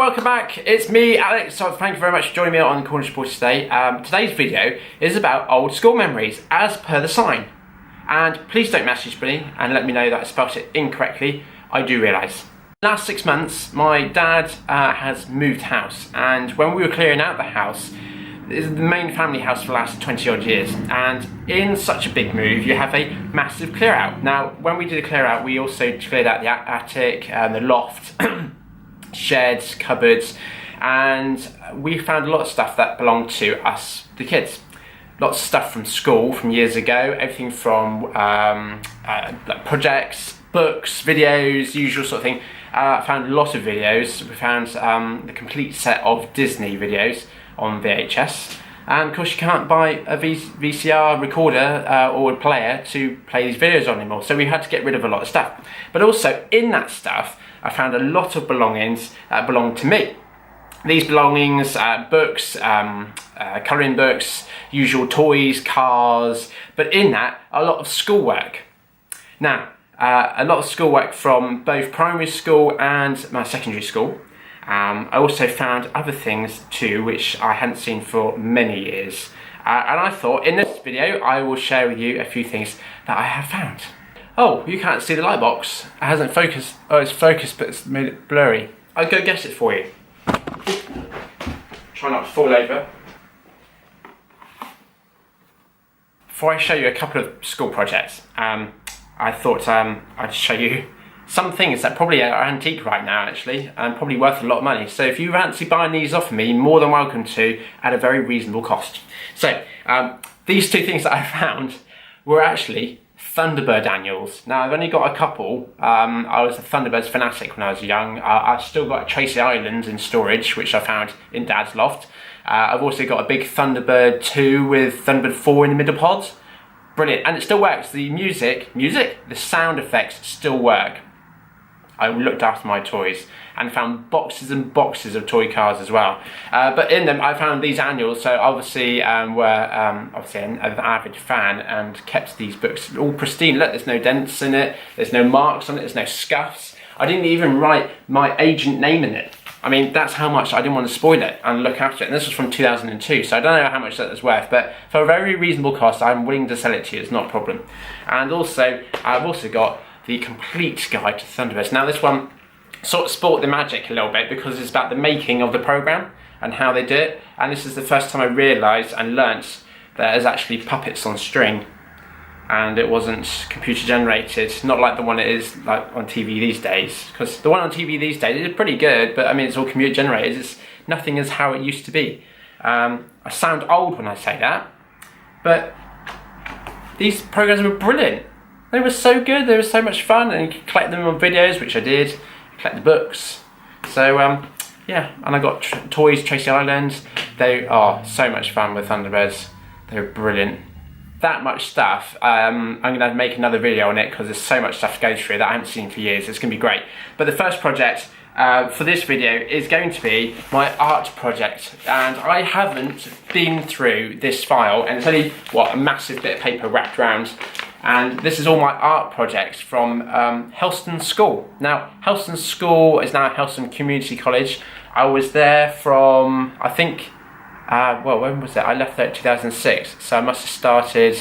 welcome back. It's me, Alex. So thank you very much for joining me on Cornish today. Today's video is about old school memories, as per the sign. And please don't message me and let me know that I spelt it incorrectly. I do realise. Last 6 months, my dad has moved house, and when we were clearing out the house, this is the main family house for the last 20 odd years, and in such a big move you have a massive clear out. Now when we did the clear out, we also cleared out the attic and the loft, sheds, cupboards, and we found a lot of stuff that belonged to us, the kids. Lots of stuff from school from years ago, everything from like projects, books, videos, usual sort of thing. Found a lot of videos. We found the complete set of Disney videos on VHS, and of course you can't buy a VCR recorder or a player to play these videos on anymore, so we had to get rid of a lot of stuff. But also in that stuff I found a lot of belongings that belonged to me. These belongings, books, colouring books, usual toys, cars, but in that a lot of schoolwork. Now a lot of schoolwork from both primary school and my secondary school. I also found other things too which I hadn't seen for many years, and I thought in this video I will share with you a few things that I have found. Oh, you can't see the light box. It hasn't focused. Oh, it's focused but it's made it blurry. I'll go guess it for you. Try not to fall over. Before I show you a couple of school projects, I thought I'd show you some things that probably are antique right now actually, and probably worth a lot of money. So if you fancy buying these off me, more than welcome to, at a very reasonable cost. So these two things that I found were actually Thunderbird annuals. Now I've only got a couple. I was a Thunderbirds fanatic when I was young. I've still got Tracy Island in storage, which I found in Dad's loft. I've also got a big Thunderbird 2 with Thunderbird 4 in the middle pod. Brilliant, and it still works. The the sound effects still work. I looked after my toys and found boxes and boxes of toy cars as well. But in them I found these annuals, so obviously were obviously an avid fan and kept these books all pristine. Look, there's no dents in it, there's no marks on it, there's no scuffs. I didn't even write my agent name in it. I mean, that's how much I didn't want to spoil it and look after it. And this was from 2002, so I don't know how much that was worth, but for a very reasonable cost I'm willing to sell it to you, it's not a problem. And also, I've also got the complete guide to Thunderbirds. Now this one sort of spoilt the magic a little bit because it's about the making of the programme and how they do it, and this is the first time I realised and learnt that there's actually puppets on string and it wasn't computer generated, not like the one it is like on TV these days, because the one on TV these days is pretty good, but I mean it's all computer generated. It's nothing as how it used to be. I sound old when I say that, but these programmes were brilliant. They were so good, they were so much fun, and you could collect them on videos, which I did, collect the books. So yeah, and I got toys, Tracy Island. They are so much fun with Thunderbirds. They're brilliant. That much stuff, I'm going to make another video on it because there's so much stuff to go through that I haven't seen for years. It's going to be great. But the first project for this video is going to be my art project, and I haven't been through this file, and it's only, what, a massive bit of paper wrapped around. And this is all my art projects from Helston School. Now, Helston School is now Helston Community College. I was there from, I think, well, when was it? I left there in 2006, so I must have started,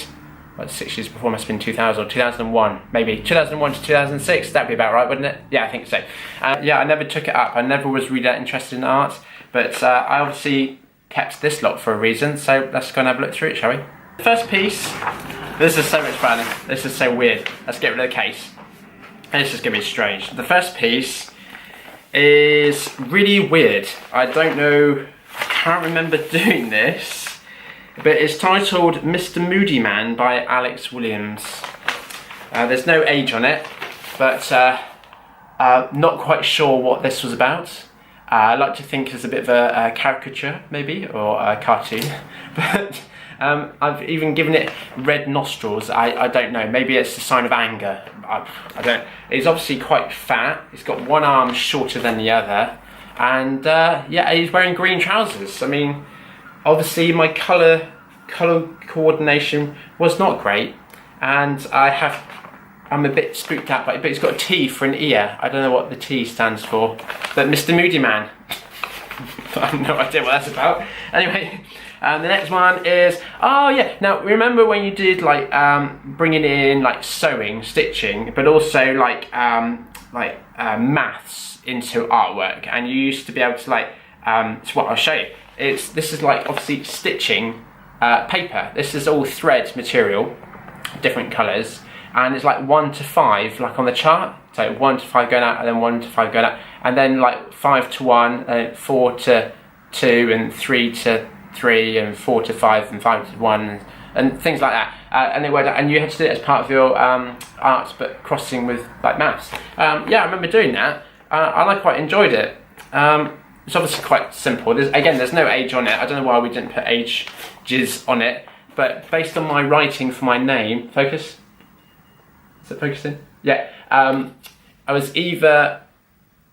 what, 6 years before, must have been 2000 or 2001, maybe 2001 to 2006, that'd be about right, wouldn't it? Yeah, I think so. Yeah, I never took it up. I never was really that interested in art, but I obviously kept this lot for a reason, so let's go and have a look through it, shall we? The first piece. This is so much fun. This is so weird. Let's get rid of the case. This is going to be strange. The first piece is really weird. I don't know, I can't remember doing this, but it's titled Mr. Moody Man by Alex Williams. There's no age on it, but not quite sure what this was about. I like to think it's a bit of a caricature, maybe, or a cartoon, but I've even given it red nostrils. I don't know, maybe it's a sign of anger. I don't. It's obviously quite fat. It's got one arm shorter than the other, and yeah, he's wearing green trousers. I mean, obviously my colour coordination was not great, and I'm a bit spooked out by it, but it's got a T for an ear. I don't know what the T stands for, but Mr. Moody Man. I have no idea what that's about. Anyway, the next one is, oh yeah, now remember when you did like bringing in like sewing, stitching, but also like maths into artwork, and you used to be able to like, it's what I'll show you. This is like obviously stitching paper. This is all thread material, different colours, and it's like 1 to 5 like on the chart. So 1 to 5 going out, and then 1 to 5 going out, and then like 5 to 1, and 4 to 2, and 3 to 3, and 4 to 5, and 5 to 1, and things like that. And they were, and you had to do it as part of your art, but crossing with like maths. Yeah, I remember doing that. I quite enjoyed it. It's obviously quite simple. There's no age on it. I don't know why we didn't put ages on it, but based on my writing for my name, focus. Is it focusing? Yeah. I was either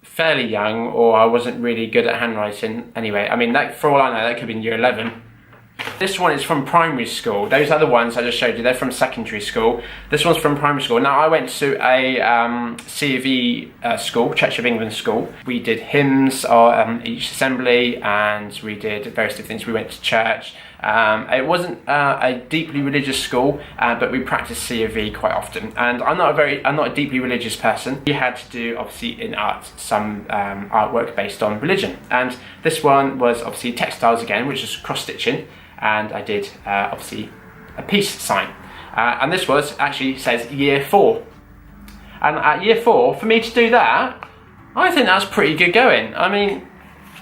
fairly young or I wasn't really good at handwriting. Anyway, I mean, that, for all I know, that could be in year 11. This one is from primary school. Those other ones I just showed you, they're from secondary school. This one's from primary school. Now, I went to a C of E school, Church of England school. We did hymns each assembly, and we did various different things. We went to church. It wasn't a deeply religious school, but we practiced C of E quite often. And I'm not a deeply religious person. We had to do, obviously, in art, some artwork based on religion. And this one was obviously textiles again, which is cross-stitching. And I did, obviously, a peace sign. And this was, actually says year 4. And at year 4, for me to do that, I think that's pretty good going. I mean,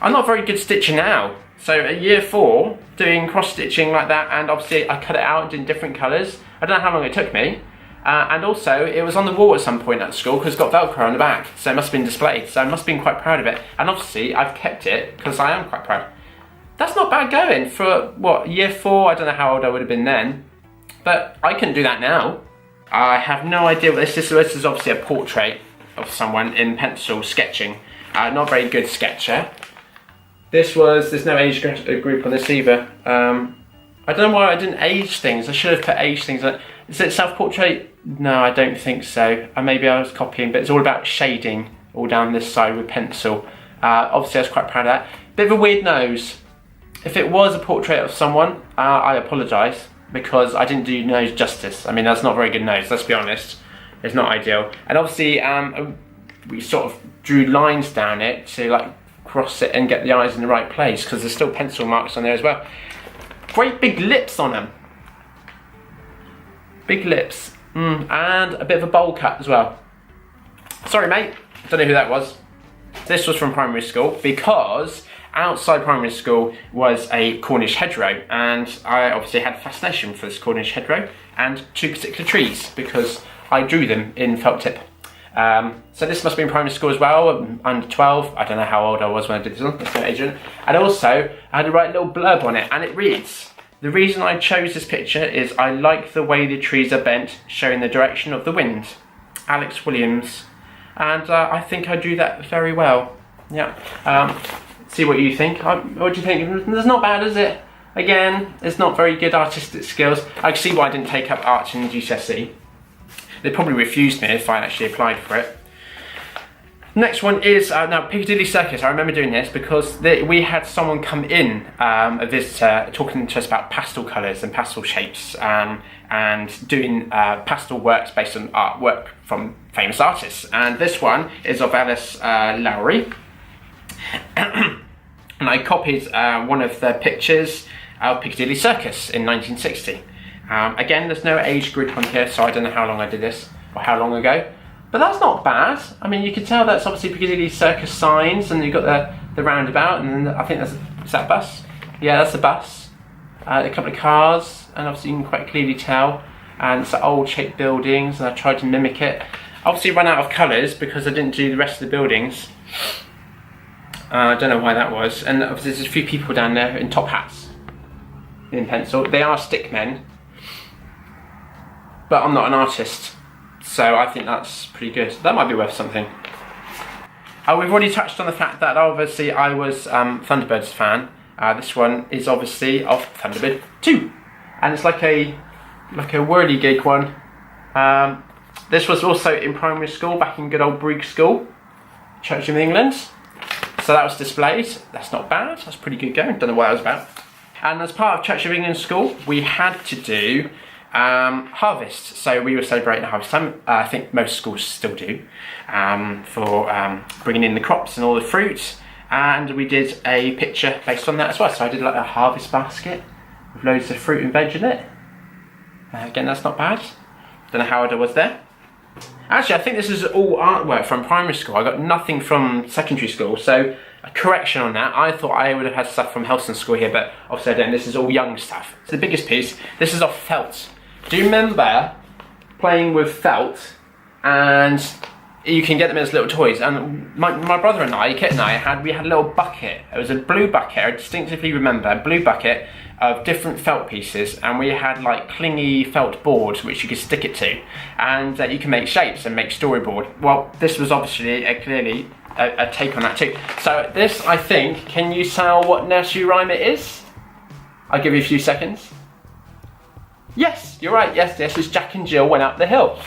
I'm not very good stitching now. So at year 4, doing cross-stitching like that, and obviously I cut it out in different colours. I don't know how long it took me. And also, it was on the wall at some point at school because it's got Velcro on the back. So it must have been displayed. So I must have been quite proud of it. And obviously, I've kept it because I am quite proud. That's not bad going for, what, year 4? I don't know how old I would have been then. But I can do that now. I have no idea what this is. This is obviously a portrait of someone in pencil sketching. Not a very good sketcher. There's no age group on this either. I don't know why I didn't age things. I should have put age things on it. Is it self-portrait? No, I don't think so. Maybe I was copying, but it's all about shading all down this side with pencil. Obviously, I was quite proud of that. Bit of a weird nose. If it was a portrait of someone, I apologise, because I didn't do nose justice. I mean, that's not a very good nose, let's be honest. It's not ideal. And obviously, we sort of drew lines down it to like cross it and get the eyes in the right place, because there's still pencil marks on there as well. Great big lips on them. Big lips. And a bit of a bowl cut as well. Sorry, mate. Don't know who that was. This was from primary school, because outside primary school was a Cornish hedgerow, and I obviously had a fascination for this Cornish hedgerow and 2 particular trees because I drew them in felt tip. So this must be in primary school as well, under 12. I don't know how old I was when I did this one, that's no age. And also, I had to write a little blurb on it, and it reads, "The reason I chose this picture is I like the way the trees are bent, showing the direction of the wind. Alex Williams." And I think I drew that very well. Yeah. See what you think. What do you think? It's not bad, is it? Again, it's not very good artistic skills. I can see why I didn't take up art in GCSE. They probably refused me if I actually applied for it. Next one is, now Piccadilly Circus. I remember doing this because we had someone come in, a visitor, talking to us about pastel colours and pastel shapes, and doing pastel works based on artwork from famous artists. And this one is of Alice Lowry. And I copied one of the pictures of Piccadilly Circus in 1960. Again, there's no age group on here, so I don't know how long I did this, or how long ago. But that's not bad. I mean, you can tell that's obviously Piccadilly Circus signs, and you've got the roundabout, and I think is that a bus? Yeah, that's a bus. A couple of cars, and obviously you can quite clearly tell. And it's old shaped buildings, and I tried to mimic it. Obviously ran out of colours because I didn't do the rest of the buildings. I don't know why that was. And obviously there's a few people down there in top hats in pencil. They are stick men, but I'm not an artist, so I think that's pretty good. That might be worth something. We've already touched on the fact that obviously I was Thunderbirds fan. This one is obviously of Thunderbird 2, and it's like a whirligig one. This was also in primary school, back in good old Brigg School, Church of England. So that was displayed. That's not bad. That's pretty good going. Don't know what that was about. And as part of Church of England school, we had to do harvest. So we were celebrating harvest time. I think most schools still do, for bringing in the crops and all the fruit. And we did a picture based on that as well. So I did like a harvest basket with loads of fruit and veg in it. Again, that's not bad. Don't know how old I was there. Actually, I think this is all artwork from primary school. I got nothing from secondary school, so a correction on that. I thought I would have had stuff from Helston School here, but obviously I don't. This is all young stuff. So the biggest piece, this is off felt. Do you remember playing with felt? And you can get them as little toys. And my brother and I, Kit and I, we had a little bucket. It was a blue bucket. I distinctively remember a blue bucket of different felt pieces, and we had like clingy felt boards which you could stick it to, and you can make shapes and make storyboard. Well, this was obviously clearly a take on that too. So this, I think, can you tell what nursery rhyme it is? I'll give you a few seconds. Yes, you're right. Yes, it's Jack and Jill went up the hill.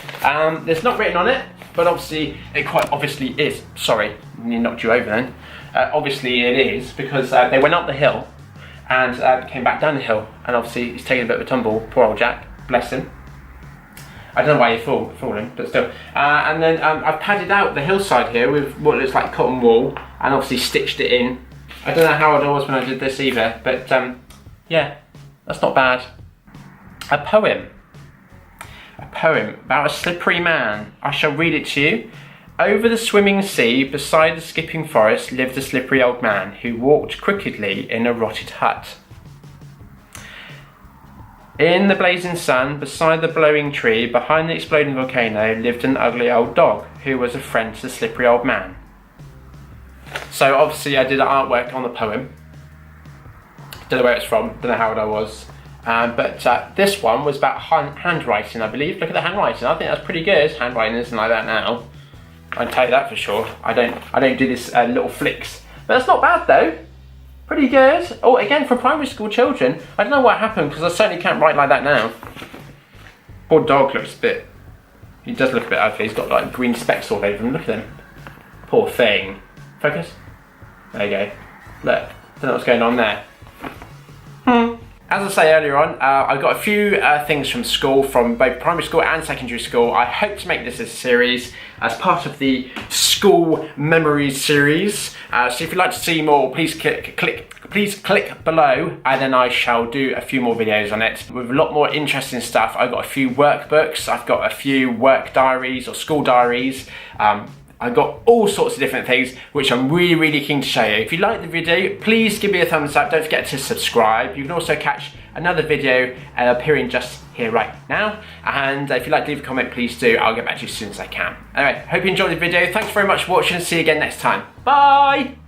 There's not written on it, but obviously it quite obviously is. Sorry, you knocked you over then. Obviously it is, because they went up the hill and came back down the hill, and obviously he's taking a bit of a tumble. Poor old Jack, bless him. I don't know why he's falling, but still. And then I've padded out the hillside here with what looks like cotton wool, and obviously stitched it in. I don't know how old I was when I did this either, but yeah, that's not bad. A poem about a slippery man. I shall read it to you. Over the swimming sea, beside the skipping forest, lived a slippery old man who walked crookedly in a rotted hut. In the blazing sun, beside the blowing tree, behind the exploding volcano, lived an ugly old dog who was a friend to the slippery old man. So obviously I did artwork on the poem. Don't know where it's from, don't know how old I was. But this one was about handwriting, I believe. Look at the handwriting. I think that's pretty good. Handwriting isn't like that now. I can tell you that for sure. I don't do this little flicks. But that's not bad though. Pretty good. Oh, again, for primary school children. I don't know what happened, because I certainly can't write like that now. Poor dog looks a bit... He does look a bit ugly. He's got like green specks all over him. Look at him. Poor thing. Focus. There you go. Look. Don't know what's going on there. As I say earlier on, I got a few things from school, from both primary school and secondary school. I hope to make this a series as part of the school memories series. So if you'd like to see more, please click below, and then I shall do a few more videos on it with a lot more interesting stuff. I've got a few workbooks, I've got a few work diaries or school diaries. I've got all sorts of different things which I'm really keen to show you. If you like the video, please give me a thumbs up. Don't forget to subscribe. You can also catch another video appearing just here right now. And if you'd like to leave a comment, please do. I'll get back to you as soon as I can. Anyway, hope you enjoyed the video. Thanks very much for watching. See you again next time. Bye!